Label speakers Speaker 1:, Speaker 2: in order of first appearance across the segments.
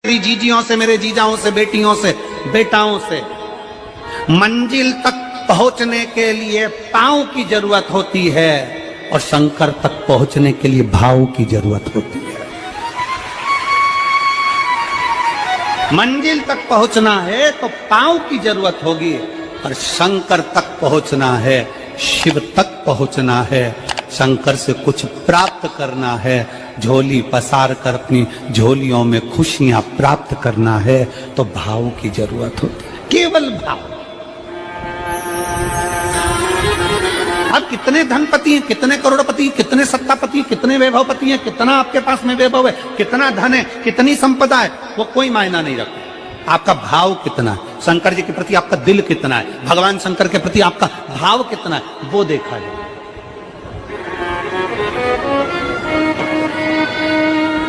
Speaker 1: मेरी जीजियों से, मेरे जीजाओं से, बेटियों से, बेटाओं से। मंजिल तक पहुंचने के लिए पांव की जरूरत होती है और शंकर तक पहुंचने के लिए भाव की जरूरत होती है। मंजिल तक पहुंचना है तो पांव की जरूरत होगी और शंकर तक पहुंचना है, शिव तक पहुंचना है, शंकर से कुछ प्राप्त करना है, झोली पसार कर अपनी झोलियों में खुशियां प्राप्त करना है तो भाव की जरूरत होती है, केवल भाव। अब कितने धनपति हैं, कितने करोड़पति, कितने सत्तापति, कितने वैभवपति हैं, कितना आपके पास में वैभव है, कितना धन है, कितनी संपदा है, वो कोई मायना नहीं रखता। आपका भाव कितना है, शंकर जी के प्रति आपका दिल कितना है, भगवान शंकर के प्रति आपका भाव कितना है, वो देखा जाए।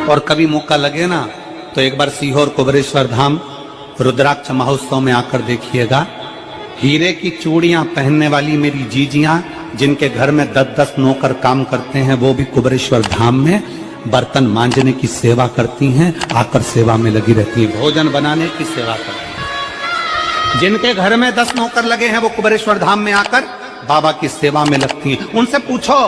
Speaker 1: और कभी मौका लगे ना तो एक बार सीहोर कुबेरेश्वर धाम रुद्राक्ष महोत्सव में आकर देखिएगा। हीरे की चूड़ियां पहनने वाली मेरी जीजियां, जिनके घर में 10-10 नौकर काम करते हैं, वो भी कुबेरेश्वर धाम में बर्तन मांजने की सेवा करती हैं, आकर सेवा में लगी रहती हैं, भोजन बनाने की सेवा करती हैं। जिनके घर में 10 नौकर लगे हैं वो कुबेरेश्वर धाम में आकर बाबा की सेवा में लगती हैं। उनसे पूछो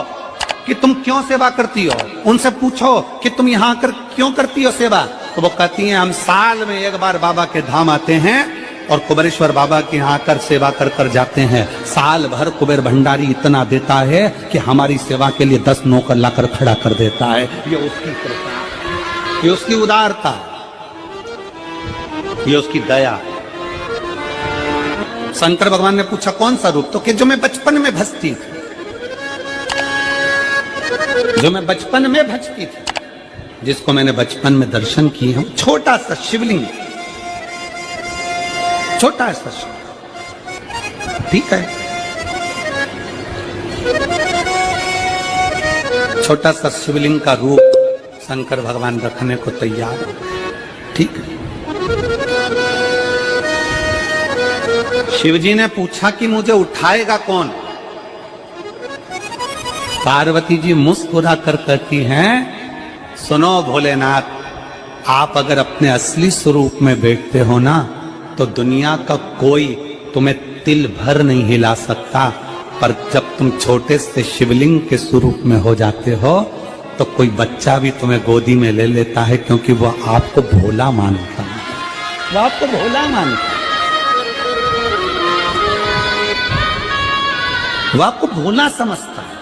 Speaker 1: कि तुम क्यों सेवा करती हो, उनसे पूछो कि तुम यहाँ आकर क्यों करती हो सेवा, तो वो कहती हैं हम साल में एक बार बाबा के धाम आते हैं और कुबेरेश्वर बाबा के यहाँ आकर सेवा कर कर जाते हैं। साल भर कुबेर भंडारी इतना देता है कि हमारी सेवा के लिए 10 नौकर लाकर खड़ा कर देता है। ये उसकी कृपा, ये उसकी उदारता, ये उसकी दया। शंकर भगवान ने पूछा कौन सा रूप, तो कि जो मैं बचपन में भजती थी, जो मैं बचपन में भजती थी, जिसको मैंने बचपन में दर्शन किए हैं, छोटा सा शिवलिंग, छोटा सा शिवलिंग, ठीक है, छोटा सा शिवलिंग का रूप शंकर भगवान रखने को तैयार है, ठीक है। शिवजी ने पूछा कि मुझे उठाएगा कौन। पार्वती जी मुस्कुरा कर कहती हैं सुनो भोलेनाथ, आप अगर अपने असली स्वरूप में बैठते हो ना तो दुनिया का कोई तुम्हें तिल भर नहीं हिला सकता, पर जब तुम छोटे से शिवलिंग के स्वरूप में हो जाते हो तो कोई बच्चा भी तुम्हें गोदी में ले लेता है, क्योंकि वो आपको भोला मानता है, वो आपको भोला मानता है, वो आपको भोला समझता है,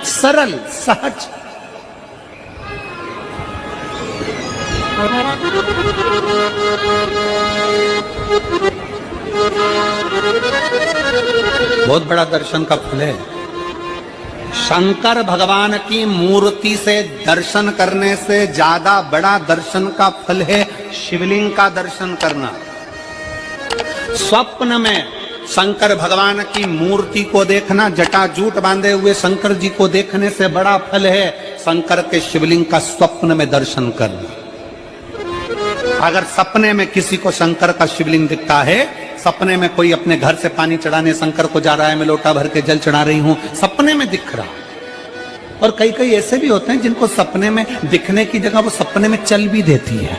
Speaker 1: सरल सहज। बहुत बड़ा दर्शन का फल है। शंकर भगवान की मूर्ति से दर्शन करने से ज्यादा बड़ा दर्शन का फल है शिवलिंग का दर्शन करना। स्वप्न में शंकर भगवान की मूर्ति को देखना, जटाजूट बांधे हुए शंकर जी को देखने से बड़ा फल है शंकर के शिवलिंग का स्वप्न में दर्शन करना। अगर सपने में किसी को शंकर का शिवलिंग दिखता है, सपने में कोई अपने घर से पानी चढ़ाने शंकर को जा रहा है, मैं लोटा भर के जल चढ़ा रही हूं, सपने में दिख रहा। और कई कई ऐसे भी होते हैं जिनको सपने में दिखने की जगह वो सपने में चल भी देती है।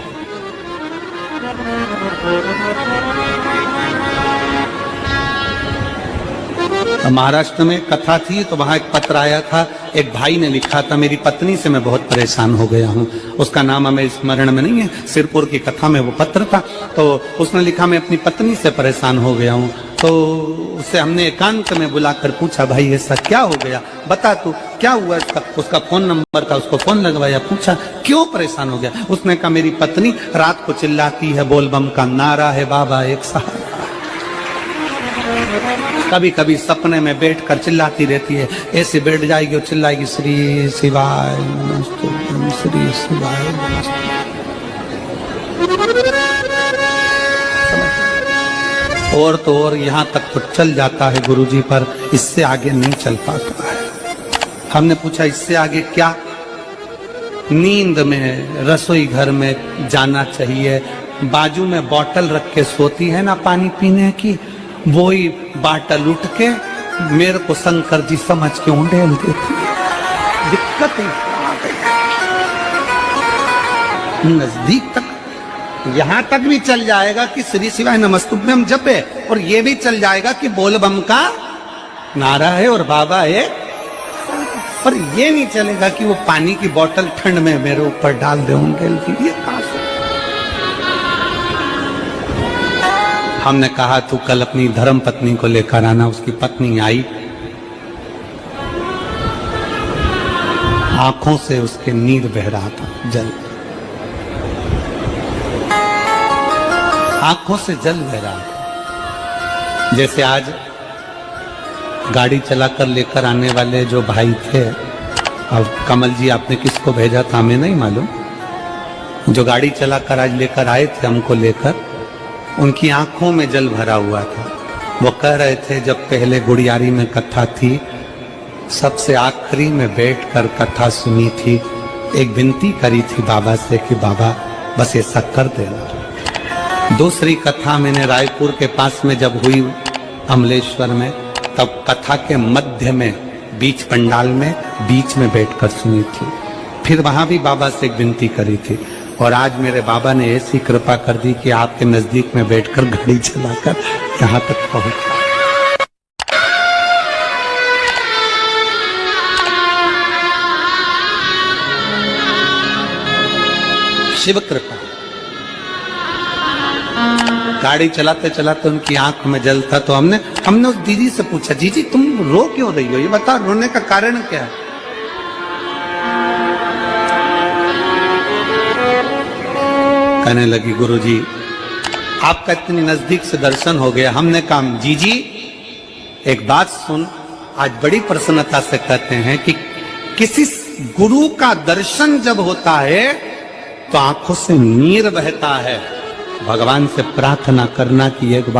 Speaker 1: महाराष्ट्र में कथा थी तो वहां एक पत्र आया था, एक भाई ने लिखा था मेरी पत्नी से मैं बहुत परेशान हो गया हूं। उसका नाम हमें स्मरण में नहीं है, सिरपुर की कथा में वो पत्र था। तो उसने लिखा मैं अपनी पत्नी से परेशान हो गया हूं। तो उससे हमने एकांत में बुलाकर पूछा भाई ऐसा क्या हो गया, बता तू क्या हुआ। उसका फोन नंबर था, उसको फोन लगवाया, पूछा क्यों परेशान हो गया। उसने कहा मेरी पत्नी रात को चिल्लाती है, बोलबम का नारा है बाबा एक सहारा। कभी कभी सपने में बैठकर चिल्लाती रहती है, ऐसे बैठ जाएगी और चिल्लाएगी श्री शिवाय नमस्ते, श्री शिवाय नमस्ते। और तो और यहाँ तक तो चल जाता है गुरुजी, पर इससे आगे नहीं चल पाता है। हमने पूछा इससे आगे क्या। नींद में रसोई घर में जाना चाहिए, बाजू में बोतल रख के सोती है ना पानी पीने की, वही बाटल उठ के मेरे को शंकर जी समझ के उंडेल देती है। दिक्कत है, नजदीक तक यहां तक भी चल जाएगा कि श्री शिवाय नमस्तुभ्यम जपे, और ये भी चल जाएगा कि बोल बम का नारा है और बाबा है, पर ये नहीं चलेगा कि वो पानी की बोतल ठंड में मेरे ऊपर डाल दे उनके लिए। हमने कहा तू कल अपनी धर्म पत्नी को लेकर आना। उसकी पत्नी आई, आंखों से उसके नीर बह रहा था, जल, आंखों से जल बह रहा था। जैसे आज गाड़ी चलाकर लेकर आने वाले जो भाई थे, अब कमल जी आपने किसको भेजा था हमें नहीं मालूम, जो गाड़ी चलाकर आज लेकर आए थे हमको लेकर, उनकी आंखों में जल भरा हुआ था। वो कह रहे थे जब पहले गुड़ियारी में कथा थी, सबसे आखिरी में बैठकर कथा सुनी थी, एक विनती करी थी बाबा से कि बाबा बस ऐसा कर देना। दूसरी कथा मैंने रायपुर के पास में जब हुई अमलेश्वर में, तब कथा के मध्य में बीच पंडाल में बीच में बैठकर सुनी थी। फिर वहां भी बाबा से एक विनती करी थी, और आज मेरे बाबा ने ऐसी कृपा कर दी कि आपके नजदीक में बैठकर गाड़ी चलाकर यहां तक पहुंचा। शिव कृपा। गाड़ी चलाते चलाते उनकी आंख में जल था, तो हमने उस दीदी से पूछा, जीजी तुम रो क्यों रही हो, ये बताओ रोने का कारण क्या है? कहने लगी गुरुजी आपका इतनी नजदीक से दर्शन हो गया। हमने कहा जीजी एक बात सुन, आज बड़ी प्रसन्नता से कहते हैं कि किसी गुरु का दर्शन जब होता है तो आंखों से नीर बहता है। भगवान से प्रार्थना करना कि एक बार